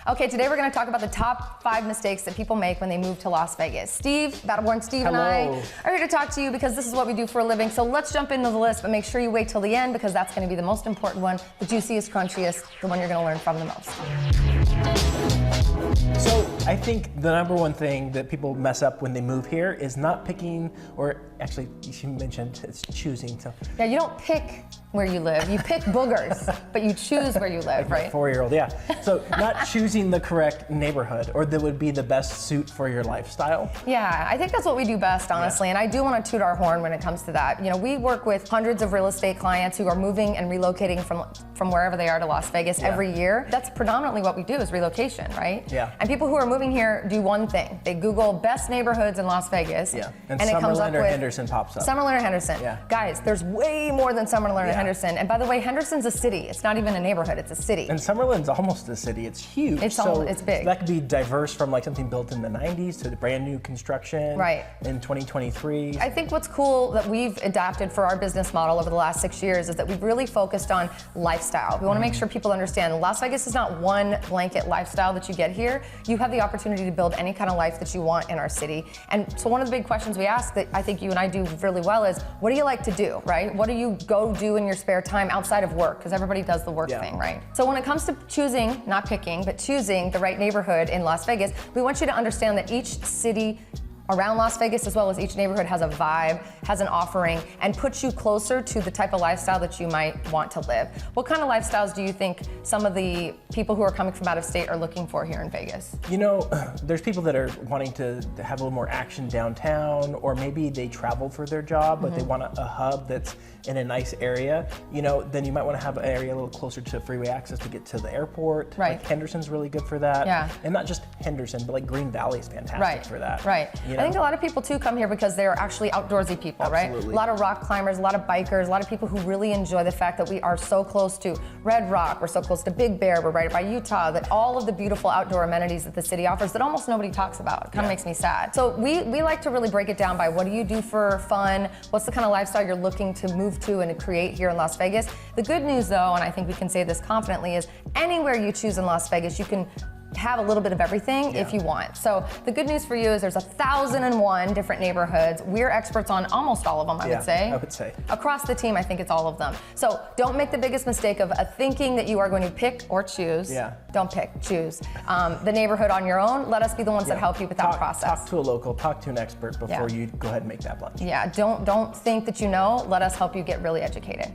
Okay, today we're going to talk about the top 5 mistakes that people make when they move to Las Vegas. Steve, Battleborn Steve, and I are here to talk to you because this is what we do for a living. So let's jump into the list, but make sure you wait till the end because that's going to be the most important one, the juiciest, crunchiest, the one you're going to learn from the most. So I think the number one thing that people mess up when they move here is not picking, or actually you mentioned it's choosing. So yeah, you don't pick where you live. You pick boogers, but you choose where you live, right? 4-year-old, yeah. So not choosing the correct neighborhood or that would be the best suit for your lifestyle. Yeah, I think that's what we do best, honestly. And I do want to toot our horn when it comes to that. You know, we work with hundreds of real estate clients who are moving and relocating from wherever they are to Las Vegas every year. That's predominantly what we do is relocation, right? Yeah. And people who are moving here do one thing. They Google best neighborhoods in Las Vegas. Yeah. And it comes up Summerlin or with Henderson pops up. Summerlin or Henderson. Yeah. Guys, there's way more than Summerlin or Henderson. And by the way, Henderson's a city. It's not even a neighborhood, it's a city. And Summerlin's almost a city. It's huge. It's big. So that could be diverse from like something built in the 90s to the brand new construction in 2023. I think what's cool that we've adapted for our business model over the last 6 years is that we've really focused on lifestyle. We want to make sure people understand Las Vegas is not one blanket lifestyle that you get here. You have the opportunity to build any kind of life that you want in our city. And so one of the big questions we ask that I think you and I do really well is, what do you like to do, right? What do you go do in your spare time outside of work? Because everybody does the work thing, right? So when it comes to choosing, not picking, but choosing the right neighborhood in Las Vegas, we want you to understand that each city around Las Vegas, as well as each neighborhood, has a vibe, has an offering, and puts you closer to the type of lifestyle that you might want to live. What kind of lifestyles do you think some of the people who are coming from out of state are looking for here in Vegas? You know, there's people that are wanting to have a little more action downtown, or maybe they travel for their job, but they want a hub that's in a nice area. You know, then you might want to have an area a little closer to freeway access to get to the airport. Right. Like Henderson's really good for that. Yeah. And not just Henderson, but like Green Valley is fantastic for that. Right. You know? I think a lot of people too come here because they're actually outdoorsy people, right? A lot of rock climbers, a lot of bikers, a lot of people who really enjoy the fact that we are so close to Red Rock, we're so close to Big Bear, we're right by Utah, that all of the beautiful outdoor amenities that the city offers that almost nobody talks about. It kind of makes me sad. So we like to really break it down by what do you do for fun, what's the kind of lifestyle you're looking to move to and to create here in Las Vegas. The good news though, and I think we can say this confidently, is anywhere you choose in Las Vegas, you can have a little bit of everything if you want. So the good news for you is there's 1,001 different neighborhoods. We're experts on almost all of them, I would say. Across the team, I think it's all of them. So don't make the biggest mistake of thinking that you are going to pick or choose. Don't pick, choose. The neighborhood on your own. Let us be the ones that help you with that process. Talk to a local, talk to an expert before you go ahead and make that plunge. Yeah, don't think that you know. Let us help you get really educated.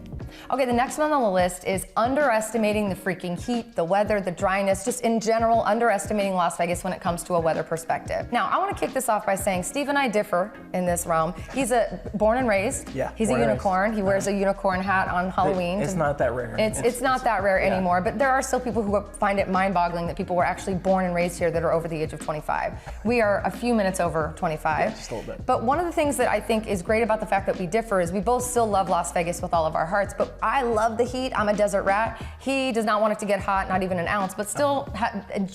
Okay, the next one on the list is underestimating the freaking heat, the weather, the dryness, just in general, underestimating Las Vegas when it comes to a weather perspective. Now, I want to kick this off by saying Steve and I differ in this realm. He's born and raised. Yeah, he's a unicorn. He wears a unicorn hat on Halloween. It's not that rare. It's not that rare anymore, but there are still people who find it mind-boggling that people were actually born and raised here that are over the age of 25. We are a few minutes over 25. Yeah, just a little bit. But one of the things that I think is great about the fact that we differ is we both still love Las Vegas with all of our hearts, but I love the heat. I'm a desert rat. He does not want it to get hot, not even an ounce, but still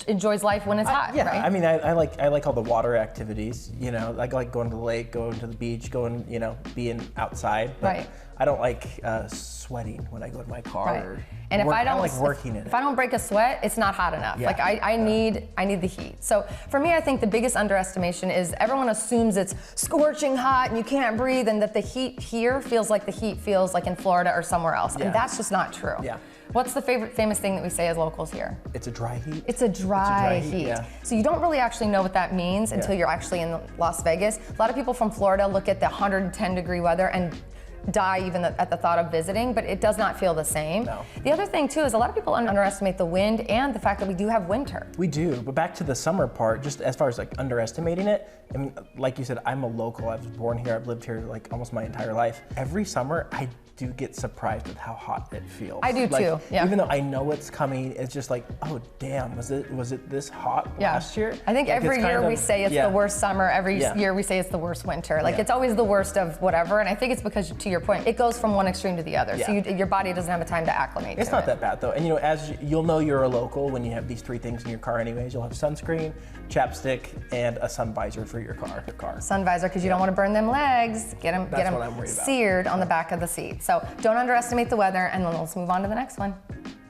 enjoys life when it's hot. Yeah, right? I mean, I like all the water activities. You know, I like going to the lake, going to the beach, going, you know, being outside. But I don't like sweating when I go to my car. And if I don't like working in it. If I don't break a sweat, it's not hot enough. Like I need the heat. So for me, I think the biggest underestimation is everyone assumes it's scorching hot and you can't breathe, and that the heat here feels like the heat feels like in Florida or somewhere else. And that's just not true. Yeah. What's the famous thing that we say as locals here? It's a dry heat. It's a dry heat. Yeah. So you don't really actually know what that means until you're actually in Las Vegas. A lot of people from Florida look at the 110-degree weather and die even at the thought of visiting, but it does not feel the same. No. The other thing too is a lot of people underestimate the wind and the fact that we do have winter. We do, but back to the summer part, just as far as like underestimating it, I mean, like you said, I'm a local, I was born here, I've lived here like almost my entire life. Every summer, I do get surprised with how hot it feels. I do too, yeah. Even though I know it's coming, it's just like, oh damn, was it this hot last year? I think every year we say it's the worst summer, every year we say it's the worst winter. Like it's always the worst of whatever, and I think it's because, to your point, it goes from one extreme to the other. So your body doesn't have the time to acclimate to it. It's not that bad though, and you know, as you'll know you're a local when you have these 3 things in your car anyways. You'll have sunscreen, chapstick, and a sun visor for your car. Sun visor, because you don't want to burn them legs, get them seared on the back of the seat. So don't underestimate the weather, and then let's move on to the next one.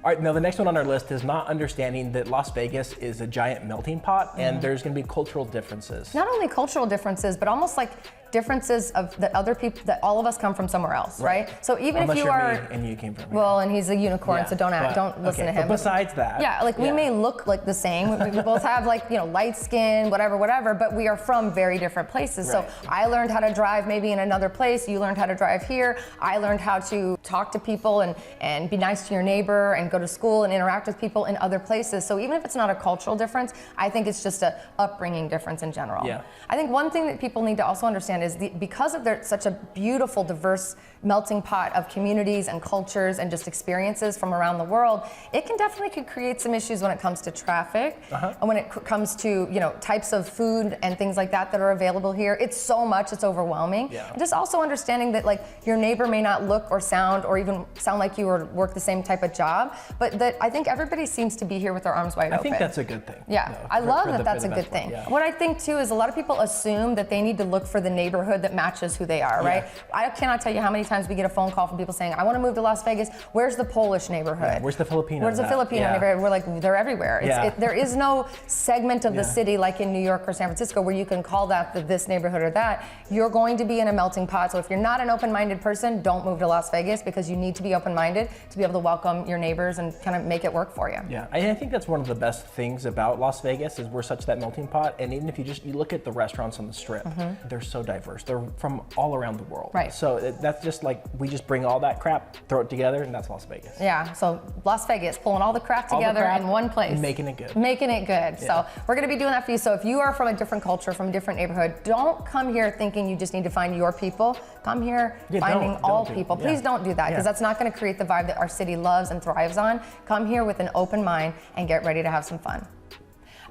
All right, now the next one on our list is not understanding that Las Vegas is a giant melting pot and there's gonna be cultural differences. Not only cultural differences, but almost like differences of that other people, that all of us come from somewhere else, right? So even Unless if you you're are, me and you came from here. well, and he's a unicorn, so don't listen to him. But besides that, yeah, like we may look like the same. We both have like, you know, light skin, whatever, but we are from very different places. Right. So I learned how to drive maybe in another place. You learned how to drive here. I learned how to talk to people and be nice to your neighbor and go to school and interact with people in other places. So even if it's not a cultural difference, I think it's just a upbringing difference in general. Yeah. I think one thing that people need to also understand is because of such a beautiful, diverse melting pot of communities and cultures and just experiences from around the world, it can definitely create some issues when it comes to traffic and when it comes to, you know, types of food and things like that are available here. It's so much, it's overwhelming. Yeah. And just also understanding that like your neighbor may not look or sound or even sound like you or work the same type of job, but that I think everybody seems to be here with their arms wide open. I think that's a good thing. Yeah, No, I love that that's a good thing. Yeah. What I think too is a lot of people assume that they need to look for the neighborhood that matches who they are, right? I cannot tell you how many times we get a phone call from people saying, I want to move to Las Vegas. Where's the Polish neighborhood? Yeah, where's the Filipino? Where's the Filipino neighborhood? We're like, they're everywhere. There is no segment of the city like in New York or San Francisco where you can call that this neighborhood or that. You're going to be in a melting pot. So if you're not an open-minded person, don't move to Las Vegas because you need to be open-minded to be able to welcome your neighbors and kind of make it work for you. Yeah, I think that's one of the best things about Las Vegas is we're such that melting pot. And even if you look at the restaurants on the Strip, they're so diverse. They're from all around the world. Right. So that's just like, we just bring all that crap, throw it together, and that's Las Vegas. Yeah, so Las Vegas, pulling all the crap together in one place. And making it good. Making it good. Yeah. So we're gonna be doing that for you. So if you are from a different culture, from a different neighborhood, don't come here thinking you just need to find your people. Come here finding all people. Please don't do that because that's not gonna create the vibe that our city loves and thrives on. Come here with an open mind and get ready to have some fun.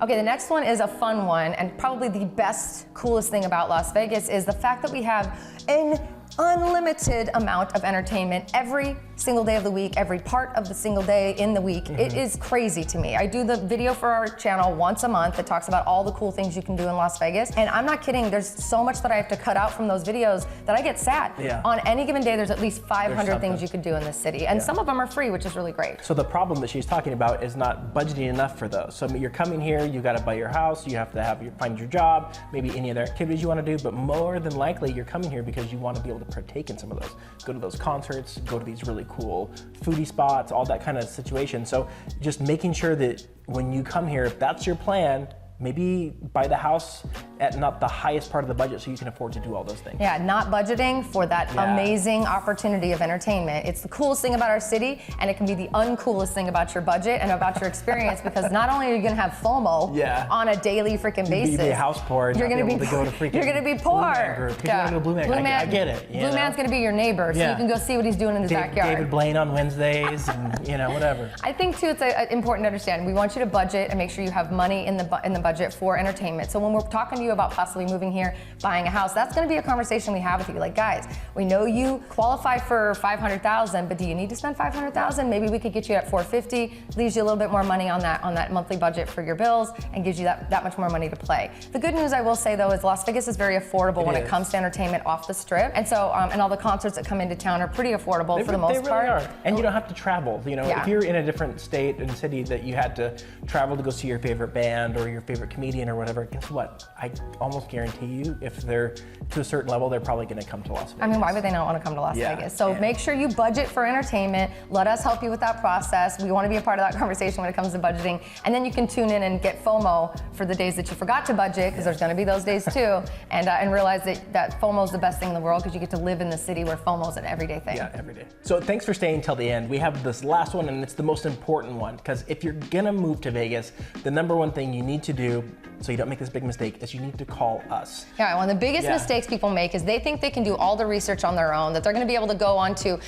Okay, the next one is a fun one, and probably the best, coolest thing about Las Vegas is the fact that we have an unlimited amount of entertainment every single day of the week, every part of the single day in the week. It is crazy to me. I do the video for our channel once a month that talks about all the cool things you can do in Las Vegas. And I'm not kidding, there's so much that I have to cut out from those videos that I get sad. Yeah. On any given day, there's at least 500 things you could do in this city. And some of them are free, which is really great. So the problem that she's talking about is not budgeting enough for those. So you're coming here, you gotta buy your house, you have to find your job, maybe any other activities you wanna do, but more than likely you're coming here because you wanna be able to partake in some of those. Go to those concerts, go to these really cool foodie spots, all that kind of situation. So just making sure that when you come here, if that's your plan, maybe buy the house at not the highest part of the budget so you can afford to do all those things. Yeah, not budgeting for that amazing opportunity of entertainment. It's the coolest thing about our city, and it can be the uncoolest thing about your budget and about your experience because not only are you gonna have FOMO on a daily freaking basis. You're gonna be house poor and you're gonna be able to go to freaking You're gonna be poor. Blue Man Group. People wanna go to Blue Man. I get it. Blue Man's gonna be your neighbor, so you can go see what he's doing in his backyard. David Blaine on Wednesdays and whatever. I think too, it's important to understand. We want you to budget and make sure you have money in the budget for entertainment. So when we're talking to you about possibly moving here, buying a house, that's going to be a conversation we have with you. Like, guys, we know you qualify for $500,000, but do you need to spend $500,000? Maybe we could get you at $450,000, leaves you a little bit more money on that monthly budget for your bills, and gives you that much more money to play. The good news I will say though is Las Vegas is very affordable when it comes to entertainment off the Strip, and so and all the concerts that come into town are pretty affordable for the most part. They really are, and you don't have to travel. If you're in a different state and city that you had to travel to go see your favorite band or your favorite comedian or whatever, guess what? I almost guarantee you, if they're to a certain level, they're probably going to come to Las Vegas. I mean, why would they not want to come to Las Vegas? So make sure you budget for entertainment. Let us help you with that process. We want to be a part of that conversation when it comes to budgeting. And then you can tune in and get FOMO for the days that you forgot to budget, because there's going to be those days too, and realize that FOMO is the best thing in the world because you get to live in the city where FOMO is an everyday thing. Yeah, every day. So thanks for staying till the end. We have this last one, and it's the most important one, because if you're going to move to Vegas, the number one thing you need to do so you don't make this big mistake is you need to call us. Yeah, one of the biggest mistakes people make is they think they can do all the research on their own, that they're going to be able to go on to,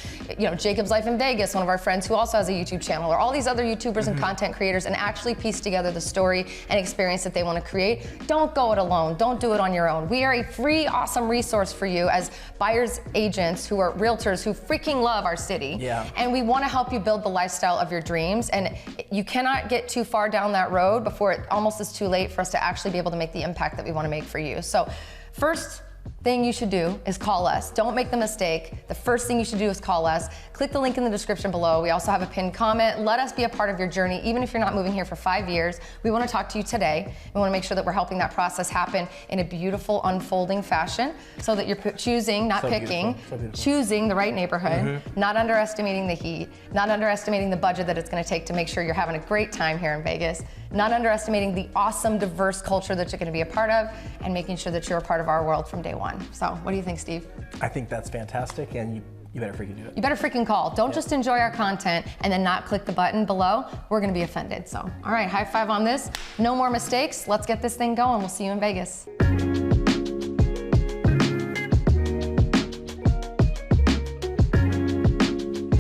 Jacob's Life in Vegas, one of our friends who also has a YouTube channel, or all these other YouTubers and content creators, and actually piece together the story and experience that they want to create. Don't go it alone. Don't do it on your own. We are a free, awesome resource for you as buyers agents who are realtors who freaking love our city. Yeah. And we want to help you build the lifestyle of your dreams. And you cannot get too far down that road before it almost is too late for us to actually be able to make the impact that we want to make for you. So first thing you should do is call us. Don't make the mistake. The first thing you should do is call us. Click the link in the description below. We also have a pinned comment. Let us be a part of your journey, even if you're not moving here for 5 years. We want to talk to you today. We want to make sure that we're helping that process happen in a beautiful, unfolding fashion so that you're choosing, not picking, choosing the right neighborhood, not underestimating the heat, not underestimating the budget that it's going to take to make sure you're having a great time here in Vegas, not underestimating the awesome, diverse culture that you're going to be a part of, and making sure that you're a part of our world from day one. So what do you think, Steve? I think that's fantastic, and you better freaking do it. You better freaking call. Don't just enjoy our content and then not click the button below. We're going to be offended. So, all right, high five on this. No more mistakes. Let's get this thing going. We'll see you in Vegas.